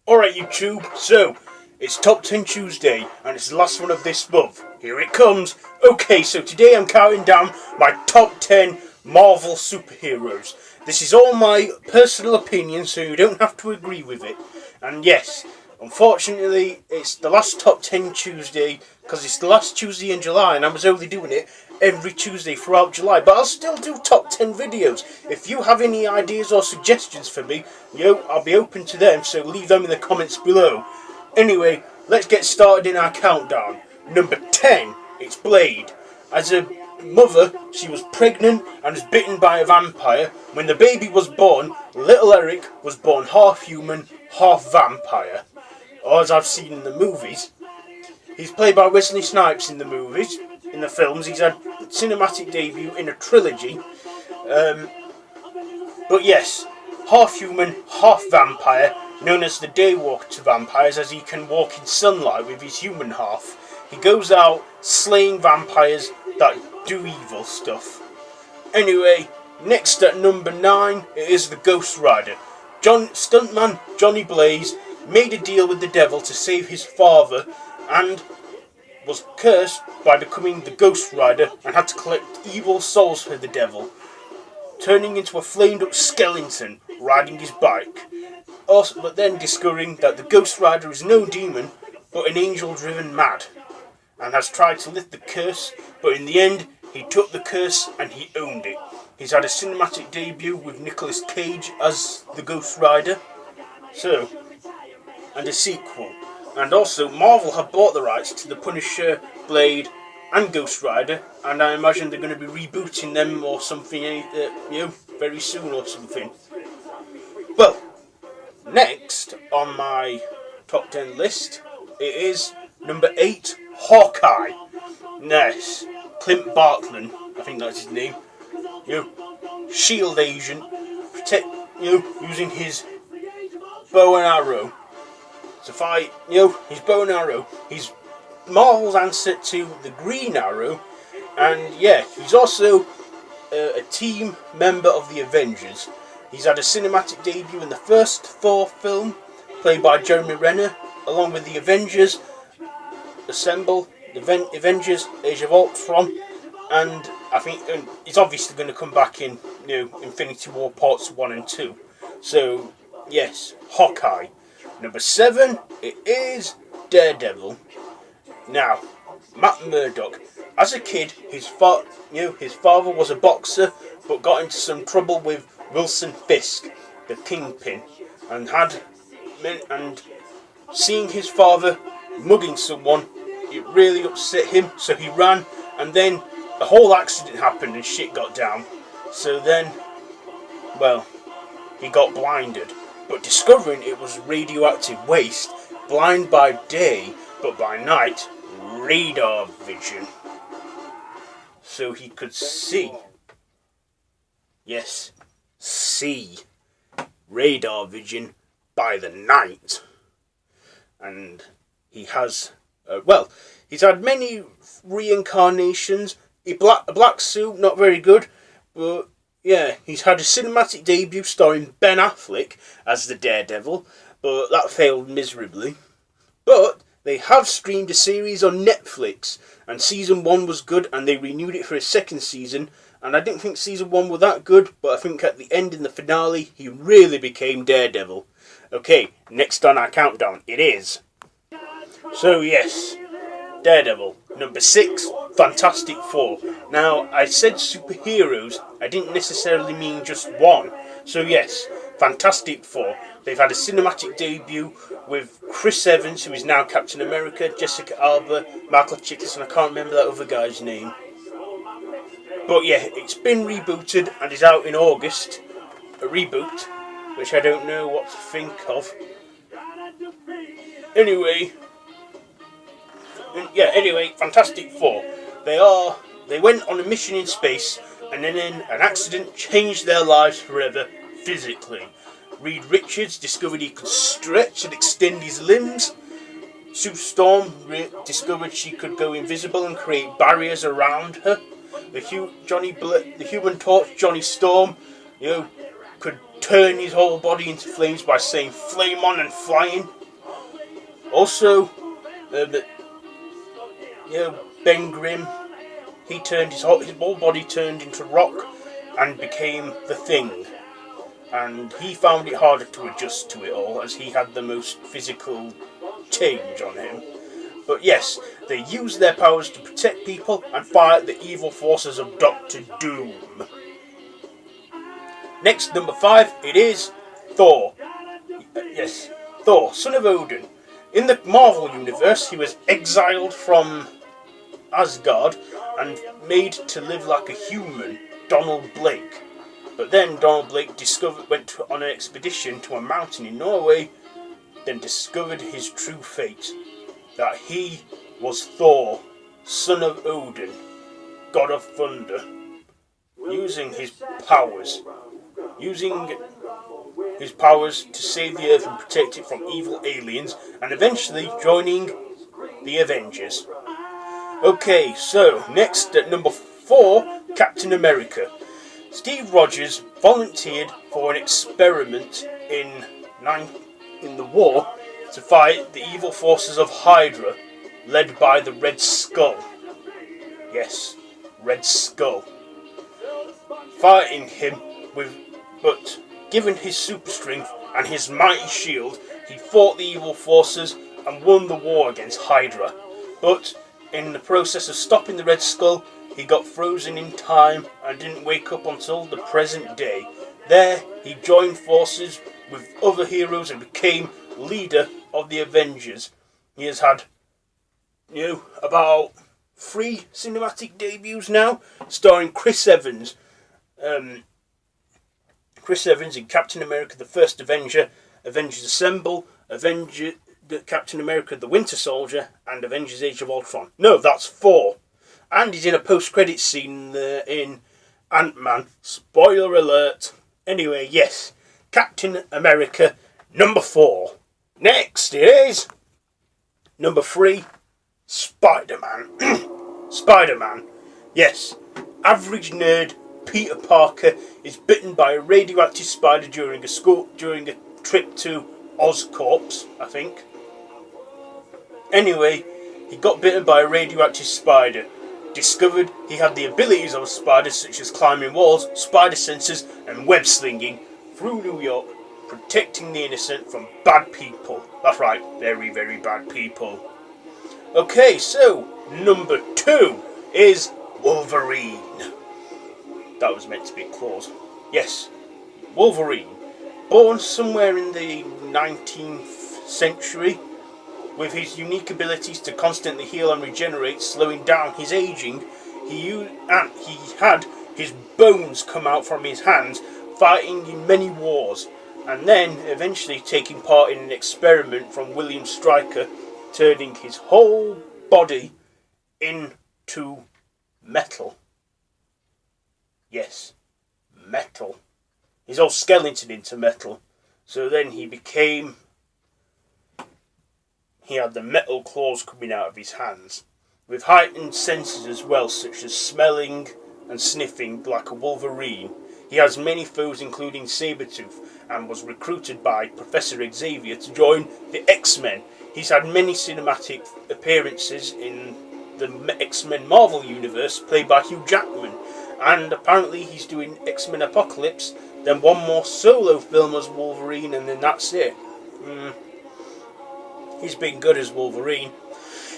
Alright YouTube, so it's Top 10 Tuesday and it's the last one of this month. Here it comes. Okay, so today I'm counting down my top 10 Marvel superheroes. This is all my personal opinion, so you don't have to agree with it. And yes, unfortunately it's the last Top 10 Tuesday because it's the last Tuesday in July and I was only doing it every Tuesday throughout July, but I'll still do top 10 videos. If you have any ideas or suggestions for me, I'll be open to them, so leave them in the comments below. Anyway, let's get started in our countdown. Number 10, it's Blade. As a mother, she was pregnant and was bitten by a vampire. When the baby was born, little Eric was born half human, half vampire. Or as I've seen in the movies. He's played by Wesley Snipes in the movies. In the films, he's had cinematic debut in a trilogy. But yes, half human, half vampire, known as the Daywalker to vampires, as he can walk in sunlight with his human half. He goes out slaying vampires that do evil stuff. Anyway, next at number 9, it is the Ghost Rider. Stuntman Johnny Blaze made a deal with the devil to save his father and was cursed by becoming the Ghost Rider and had to collect evil souls for the devil, turning into a flamed up skeleton riding his bike. But then discovering that the Ghost Rider is no demon but an angel driven mad and has tried to lift the curse, but in the end he took the curse and he owned it. He's had a cinematic debut with Nicolas Cage as the Ghost Rider, and a sequel. And also, Marvel have bought the rights to the Punisher, Blade, and Ghost Rider, and I imagine they're going to be rebooting them or something, very soon or something. Well, next on my top 10 list, it is number 8, Hawkeye. Yes, Clint Barton, I think that's his name. Shield agent, using his bow and arrow to fight, his bow and arrow. He's Marvel's answer to the Green Arrow, and yeah, he's also a team member of the Avengers. He's had a cinematic debut in the first Thor film, played by Jeremy Renner, along with the Avengers Assemble, the Avengers Age of Ultron, and I think he's obviously going to come back in Infinity War Parts 1 and 2. So yes, Hawkeye. Number 7, it is Daredevil. Now, Matt Murdock. As a kid, his father was a boxer, but got into some trouble with Wilson Fisk, the Kingpin, and seeing his father mugging someone, it really upset him. So he ran, and then a whole accident happened, and shit got down. So then, he got blinded. But discovering it was radioactive waste, blind by day, but by night, radar vision. So he could see. Yes, see. Radar vision by the night. And he has, he's had many reincarnations. A black suit, not very good, but yeah, he's had a cinematic debut starring Ben Affleck as the Daredevil, but that failed miserably. But they have streamed a series on Netflix, and season 1 was good, and they renewed it for a second season, and I didn't think season 1 was that good, but I think at the end, in the finale, he really became Daredevil. Okay, next on our countdown, it is. So yes, Daredevil. Number 6, Fantastic Four. Now, I said superheroes, I didn't necessarily mean just one. So yes, Fantastic Four. They've had a cinematic debut with Chris Evans, who is now Captain America, Jessica Alba, Michael Chiklis, and I can't remember that other guy's name. But yeah, it's been rebooted and is out in August. A reboot, which I don't know what to think of. Anyway, Fantastic Four. They went on a mission in space, and then an accident changed their lives forever, physically. Reed Richards discovered he could stretch and extend his limbs. Sue Storm discovered she could go invisible and create barriers around her. The Human Torch, Johnny Storm, could turn his whole body into flames by saying "flame on" and flying. Also, the, Ben Grimm, he turned his whole body turned into rock and became the Thing. And he found it harder to adjust to it all, as he had the most physical change on him. But yes, they use their powers to protect people and fight the evil forces of Doctor Doom. Next, number 5, it is Thor. Yes, Thor, son of Odin. In the Marvel Universe, he was exiled from Asgard and made to live like a human, Donald Blake. But then Donald Blake went on an expedition to a mountain in Norway, then discovered his true fate, that he was Thor, son of Odin, god of thunder, using his powers to save the Earth and protect it from evil aliens, and eventually joining the Avengers. Okay, so next at number 4, Captain America. Steve Rogers volunteered for an experiment in the war to fight the evil forces of Hydra, led by the Red Skull. Yes, Red Skull. Fighting him but given his super strength and his mighty shield, he fought the evil forces and won the war against Hydra. But in the process of stopping the Red Skull, he got frozen in time and didn't wake up until the present day. There, he joined forces with other heroes and became leader of the Avengers. He has had, about 3 cinematic debuts now, starring Chris Evans. Chris Evans in Captain America the First Avenger, Avengers Assemble, Captain America the Winter Soldier, and Avengers Age of Ultron. No, that's 4. And he's in a post-credits scene in Ant-Man. Spoiler alert. Anyway, yes, Captain America, number 4. Next is number 3, Spider-Man. Spider-Man. Yes, average nerd Peter Parker is bitten by a radioactive spider during a trip to Oscorp, I think. Anyway, he got bitten by a radioactive spider. Discovered he had the abilities of a spider, such as climbing walls, spider senses, and web slinging through New York, protecting the innocent from bad people. That's right, very, very bad people. Okay, so number 2 is Wolverine. That was meant to be a clause. Yes, Wolverine. Born somewhere in the 19th century, with his unique abilities to constantly heal and regenerate, slowing down his aging, he had his bones come out from his hands, fighting in many wars, and then eventually taking part in an experiment from William Stryker, turning his whole body into metal. Yes, metal. His whole skeleton into metal. So then he had the metal claws coming out of his hands, with heightened senses as well, such as smelling and sniffing like a Wolverine. He has many foes, including Sabretooth, and was recruited by Professor Xavier to join the X-Men. He's had many cinematic appearances in the X-Men Marvel Universe, played by Hugh Jackman, and apparently he's doing X-Men Apocalypse, then one more solo film as Wolverine, and then that's it. He's been good as Wolverine.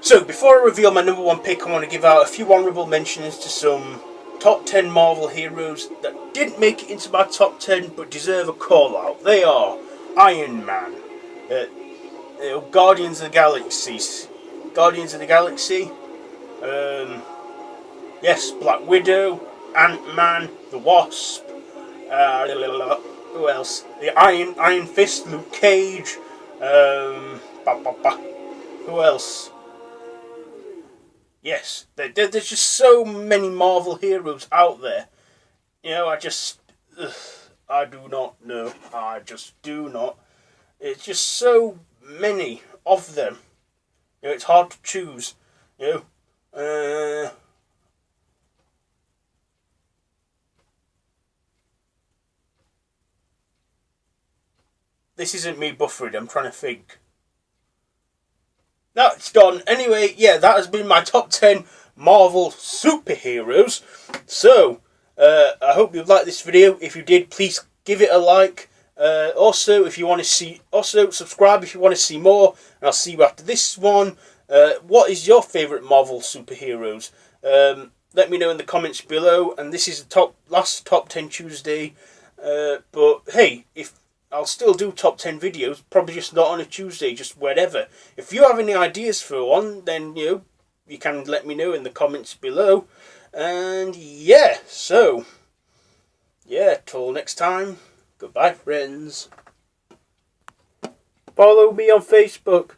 So, before I reveal my number 1 pick, I want to give out a few honourable mentions to some top 10 Marvel heroes that didn't make it into my top 10 but deserve a call out. They are Iron Man, Guardians of the Galaxy, yes, Black Widow, Ant-Man, the Wasp, who else? The Iron Fist, Luke Cage, who else? Yes, there's just so many Marvel heroes out there. I do not know. I just do not. It's just so many of them. It's hard to choose. This isn't me buffering, I'm trying to think. That's done. Anyway, yeah, that has been my top 10 Marvel superheroes. So, I hope you liked this video. If you did, please give it a like. Also, if you want to see, also subscribe if you want to see more. And I'll see you after this one. What is your favourite Marvel superheroes? Let me know in the comments below. And this is the last top 10 Tuesday. But hey, if I'll still do top 10 videos, probably just not on a Tuesday, just wherever. If you have any ideas for one, then you can let me know in the comments below. And yeah, so yeah, till next time, goodbye friends. Follow me on Facebook.